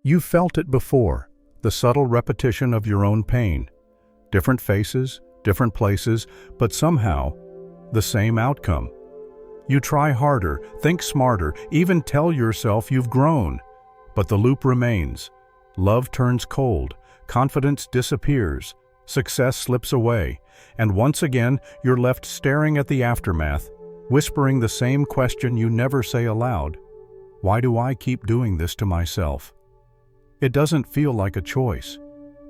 You've felt it before, the subtle repetition of your own pain. Different faces, different places, but somehow, the same outcome. You try harder, think smarter, even tell yourself you've grown. But the loop remains. Love turns cold, confidence disappears, success slips away, and once again you're left staring at the aftermath, whispering the same question you never say aloud. Why do I keep doing this to myself? It doesn't feel like a choice.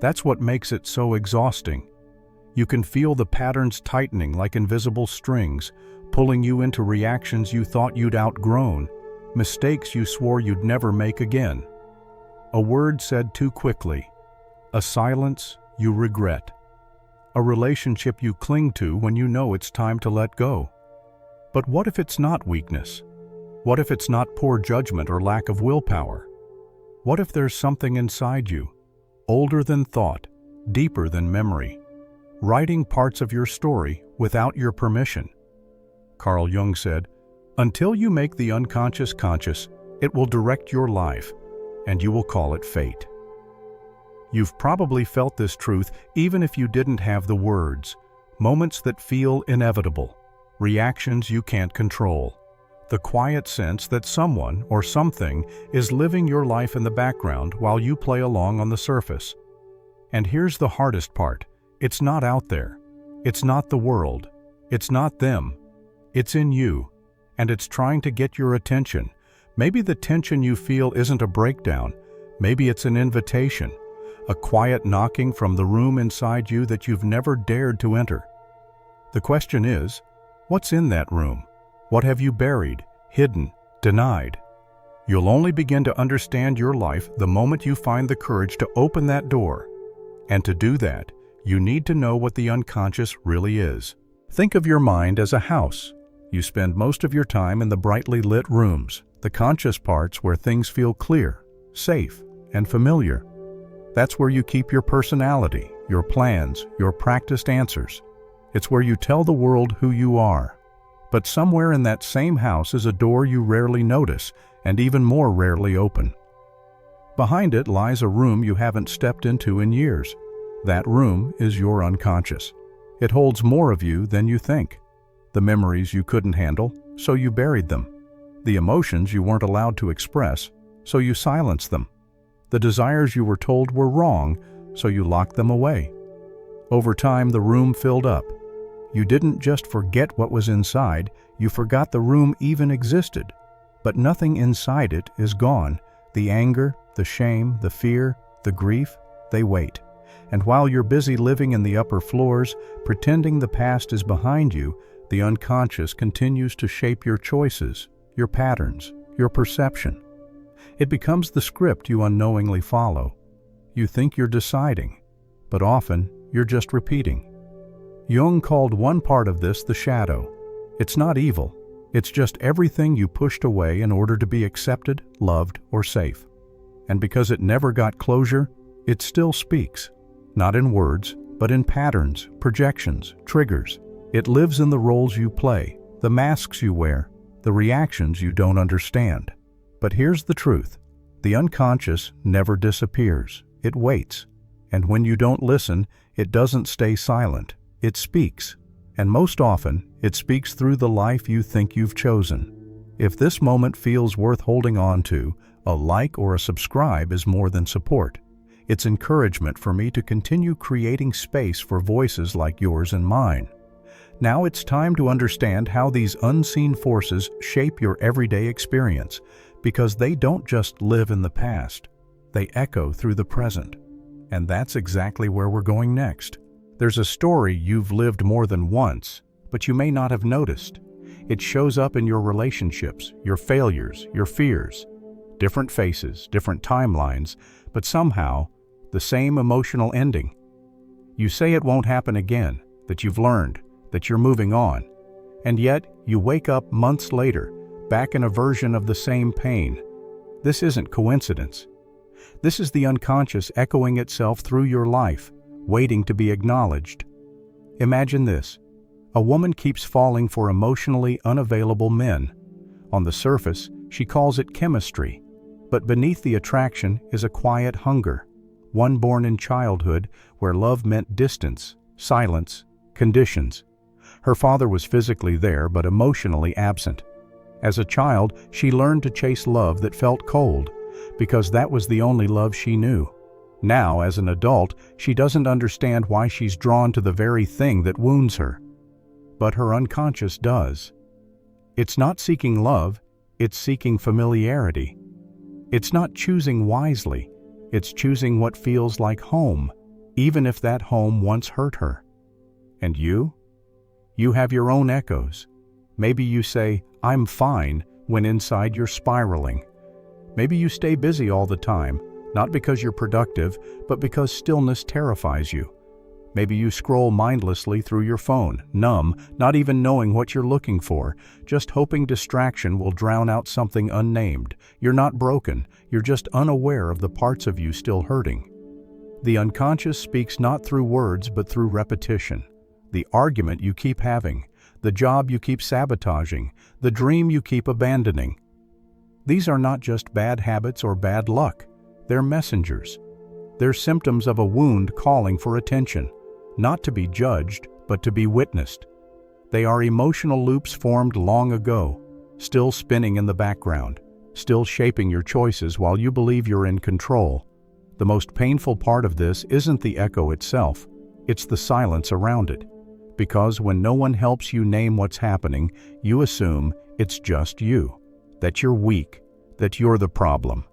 That's what makes it so exhausting. You can feel the patterns tightening like invisible strings, pulling you into reactions you thought you'd outgrown, mistakes you swore you'd never make again. A word said too quickly, a silence you regret, a relationship you cling to when you know it's time to let go. But what if it's not weakness? What if it's not poor judgment or lack of willpower? What if there's something inside you, older than thought, deeper than memory, writing parts of your story without your permission? Carl Jung said, "Until you make the unconscious conscious, it will direct your life, and you will call it fate." You've probably felt this truth even if you didn't have the words, moments that feel inevitable, reactions you can't control, the quiet sense that someone or something is living your life in the background while you play along on the surface. And here's the hardest part. It's not out there. It's not the world. It's not them. It's in you, and it's trying to get your attention. Maybe the tension you feel isn't a breakdown. Maybe it's an invitation, a quiet knocking from the room inside you that you've never dared to enter. The question is, what's in that room? What have you buried, hidden, denied? You'll only begin to understand your life the moment you find the courage to open that door. And to do that, you need to know what the unconscious really is. Think of your mind as a house. You spend most of your time in the brightly lit rooms, the conscious parts where things feel clear, safe, and familiar. That's where you keep your personality, your plans, your practiced answers. It's where you tell the world who you are. But somewhere in that same house is a door you rarely notice, and even more rarely open. Behind it lies a room you haven't stepped into in years. That room is your unconscious. It holds more of you than you think. The memories you couldn't handle, so you buried them. The emotions you weren't allowed to express, so you silenced them. The desires you were told were wrong, so you locked them away. Over time, the room filled up. You didn't just forget what was inside, you forgot the room even existed. But nothing inside it is gone. The anger, the shame, the fear, the grief, they wait. And while you're busy living in the upper floors, pretending the past is behind you, the unconscious continues to shape your choices, your patterns, your perception. It becomes the script you unknowingly follow. You think you're deciding, but often you're just repeating. Jung called one part of this the shadow. It's not evil. It's just everything you pushed away in order to be accepted, loved, or safe. And because it never got closure, it still speaks. Not in words, but in patterns, projections, triggers. It lives in the roles you play, the masks you wear, the reactions you don't understand. But here's the truth. The unconscious never disappears. It waits. And when you don't listen, it doesn't stay silent. It speaks. And most often, it speaks through the life you think you've chosen. If this moment feels worth holding on to, a like or a subscribe is more than support. It's encouragement for me to continue creating space for voices like yours and mine. Now it's time to understand how these unseen forces shape your everyday experience, because they don't just live in the past, they echo through the present. And that's exactly where we're going next. There's a story you've lived more than once, but you may not have noticed. It shows up in your relationships, your failures, your fears. Different faces, different timelines, but somehow, the same emotional ending. You say it won't happen again, that you've learned, that you're moving on. And yet, you wake up months later, back in a version of the same pain. This isn't coincidence. This is the unconscious echoing itself through your life, waiting to be acknowledged. Imagine this. A woman keeps falling for emotionally unavailable men. On the surface, she calls it chemistry. But beneath the attraction is a quiet hunger, one born in childhood where love meant distance, silence, conditions. Her father was physically there but emotionally absent. As a child, she learned to chase love that felt cold, because that was the only love she knew. Now, as an adult, she doesn't understand why she's drawn to the very thing that wounds her. But her unconscious does. It's not seeking love, it's seeking familiarity. It's not choosing wisely, it's choosing what feels like home, even if that home once hurt her. And you? You have your own echoes. Maybe you say, "I'm fine," when inside you're spiraling. Maybe you stay busy all the time, not because you're productive, but because stillness terrifies you. Maybe you scroll mindlessly through your phone, numb, not even knowing what you're looking for, just hoping distraction will drown out something unnamed. You're not broken, you're just unaware of the parts of you still hurting. The unconscious speaks not through words but through repetition. The argument you keep having, the job you keep sabotaging, the dream you keep abandoning. These are not just bad habits or bad luck. They're messengers. They're symptoms of a wound calling for attention, not to be judged, but to be witnessed. They are emotional loops formed long ago, still spinning in the background, still shaping your choices while you believe you're in control. The most painful part of this isn't the echo itself, it's the silence around it. Because when no one helps you name what's happening, you assume it's just you, that you're weak, that you're the problem.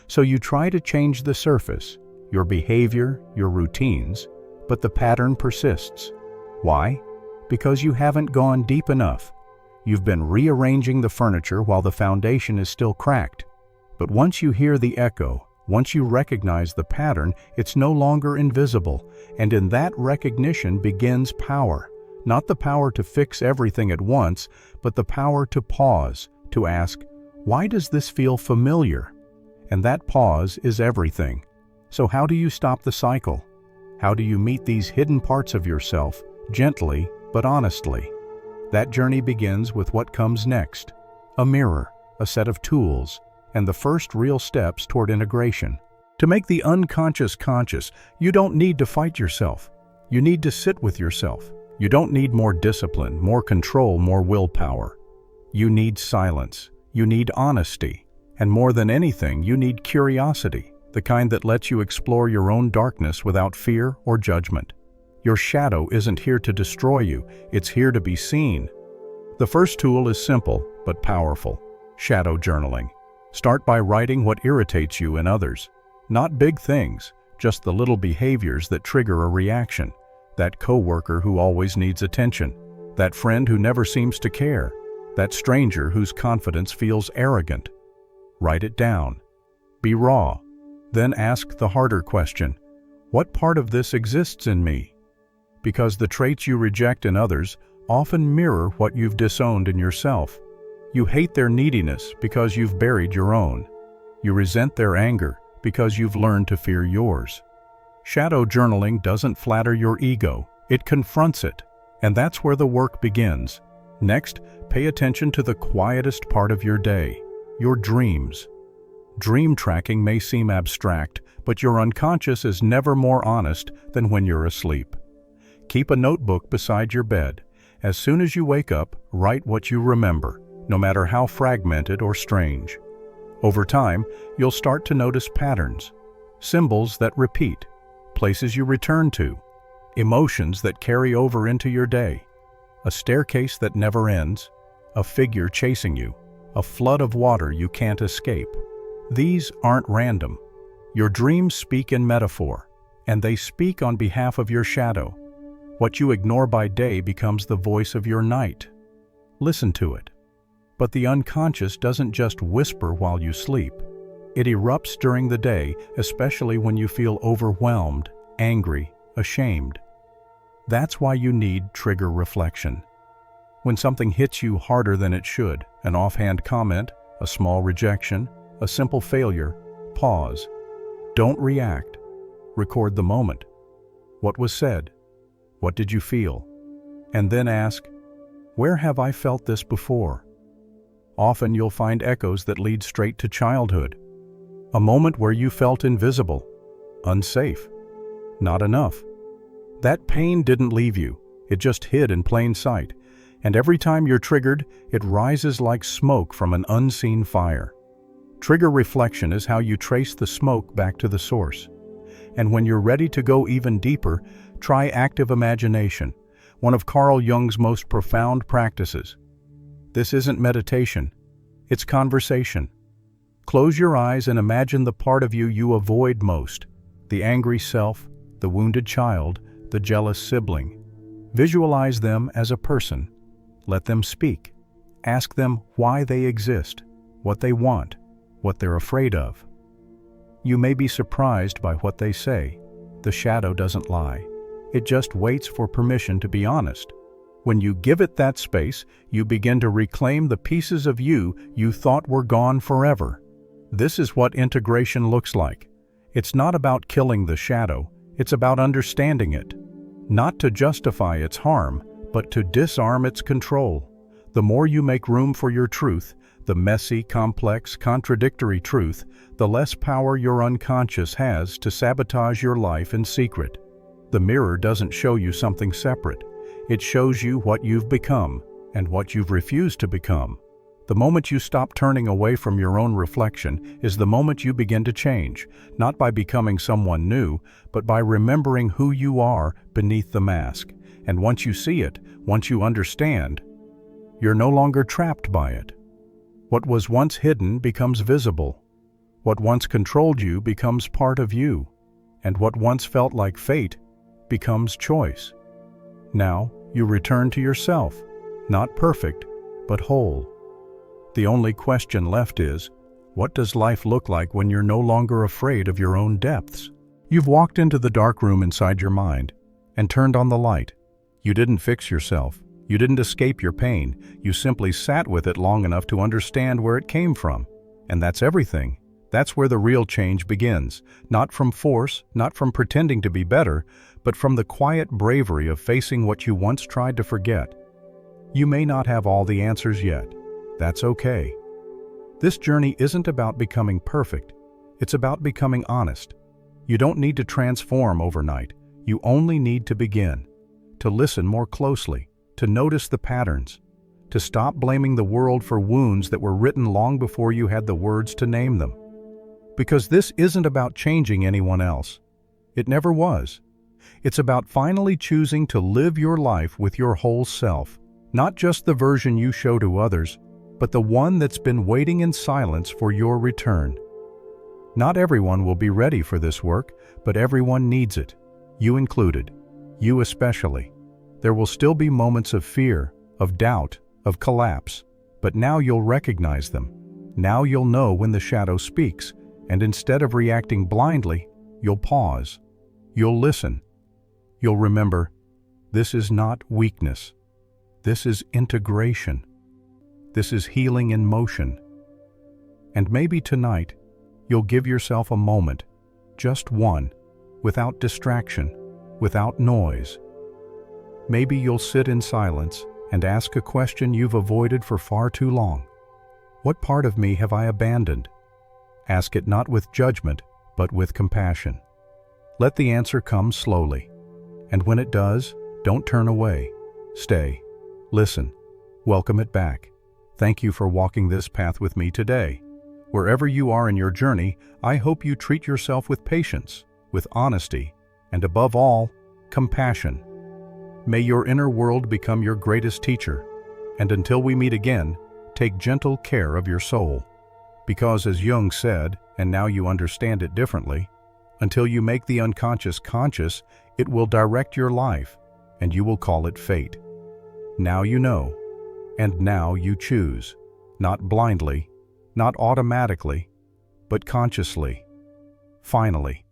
So you try to change the surface, your behavior, your routines, but the pattern persists. Why? Because you haven't gone deep enough. You've been rearranging the furniture while the foundation is still cracked. But once you hear the echo, once you recognize the pattern, it's no longer invisible, and in that recognition begins power. Not the power to fix everything at once, but the power to pause, to ask, why does this feel familiar? And that pause is everything. So how do you stop the cycle? How do you meet these hidden parts of yourself, gently but honestly? That journey begins with what comes next: a mirror, a set of tools, and the first real steps toward integration. To make the unconscious conscious, you don't need to fight yourself. You need to sit with yourself. You don't need more discipline, more control, more willpower. You need silence. You need honesty. And more than anything, you need curiosity, the kind that lets you explore your own darkness without fear or judgment. Your shadow isn't here to destroy you, it's here to be seen. The first tool is simple but powerful: shadow journaling. Start by writing what irritates you in others. Not big things, just the little behaviors that trigger a reaction. That coworker who always needs attention. That friend who never seems to care. That stranger whose confidence feels arrogant. Write it down. Be raw. Then ask the harder question: what part of this exists in me? Because the traits you reject in others often mirror what you've disowned in yourself. You hate their neediness because you've buried your own. You resent their anger because you've learned to fear yours. Shadow journaling doesn't flatter your ego, it confronts it. And that's where the work begins. Next, pay attention to the quietest part of your day: your dreams. Dream tracking may seem abstract, but your unconscious is never more honest than when you're asleep. Keep a notebook beside your bed. As soon as you wake up, write what you remember, no matter how fragmented or strange. Over time, you'll start to notice patterns, symbols that repeat, places you return to, emotions that carry over into your day, a staircase that never ends, a figure chasing you, a flood of water you can't escape. These aren't random. Your dreams speak in metaphor, and they speak on behalf of your shadow. What you ignore by day becomes the voice of your night. Listen to it. But the unconscious doesn't just whisper while you sleep. It erupts during the day, especially when you feel overwhelmed, angry, ashamed. That's why you need trigger reflection. When something hits you harder than it should, an offhand comment, a small rejection, a simple failure, pause. Don't react. Record the moment. What was said? What did you feel? And then ask, where have I felt this before? Often you'll find echoes that lead straight to childhood. A moment where you felt invisible, unsafe, not enough. That pain didn't leave you, it just hid in plain sight, and every time you're triggered, it rises like smoke from an unseen fire. Trigger reflection is how you trace the smoke back to the source. And when you're ready to go even deeper, try active imagination, one of Carl Jung's most profound practices. This isn't meditation, it's conversation. Close your eyes and imagine the part of you avoid most, the angry self, the wounded child, the jealous sibling. Visualize them as a person. Let them speak. Ask them why they exist, what they want, what they're afraid of. You may be surprised by what they say. The shadow doesn't lie. It just waits for permission to be honest. When you give it that space, you begin to reclaim the pieces of you thought were gone forever. This is what integration looks like. It's not about killing the shadow, it's about understanding it. Not to justify its harm, but to disarm its control. The more you make room for your truth, the messy, complex, contradictory truth, the less power your unconscious has to sabotage your life in secret. The mirror doesn't show you something separate. It shows you what you've become and what you've refused to become. The moment you stop turning away from your own reflection is the moment you begin to change, not by becoming someone new, but by remembering who you are beneath the mask. And once you see it, once you understand, you're no longer trapped by it. What was once hidden becomes visible. What once controlled you becomes part of you. And what once felt like fate becomes choice. Now you return to yourself, not perfect, but whole. The only question left is, what does life look like when you're no longer afraid of your own depths? You've walked into the dark room inside your mind and turned on the light. You didn't fix yourself. You didn't escape your pain. You simply sat with it long enough to understand where it came from. And that's everything. That's where the real change begins. Not from force, not from pretending to be better, but from the quiet bravery of facing what you once tried to forget. You may not have all the answers yet. That's okay. This journey isn't about becoming perfect. It's about becoming honest. You don't need to transform overnight. You only need to begin. To listen more closely, to notice the patterns, to stop blaming the world for wounds that were written long before you had the words to name them. Because this isn't about changing anyone else. It never was. It's about finally choosing to live your life with your whole self, not just the version you show to others, but the one that's been waiting in silence for your return. Not everyone will be ready for this work, but everyone needs it. You included. You especially. There will still be moments of fear, of doubt, of collapse, but now you'll recognize them. Now you'll know when the shadow speaks, and instead of reacting blindly, you'll pause. You'll listen. You'll remember, this is not weakness. This is integration. This is healing in motion. And maybe tonight, you'll give yourself a moment, just one, without distraction, without noise. Maybe you'll sit in silence and ask a question you've avoided for far too long. What part of me have I abandoned? Ask it not with judgment, but with compassion. Let the answer come slowly. And when it does, don't turn away. Stay. Listen. Welcome it back. Thank you for walking this path with me today. Wherever you are in your journey, I hope you treat yourself with patience, with honesty, and above all, compassion. May your inner world become your greatest teacher, and until we meet again, take gentle care of your soul. Because as Jung said, and now you understand it differently, until you make the unconscious conscious, it will direct your life, and you will call it fate. Now you know, and now you choose, not blindly, not automatically, but consciously. Finally,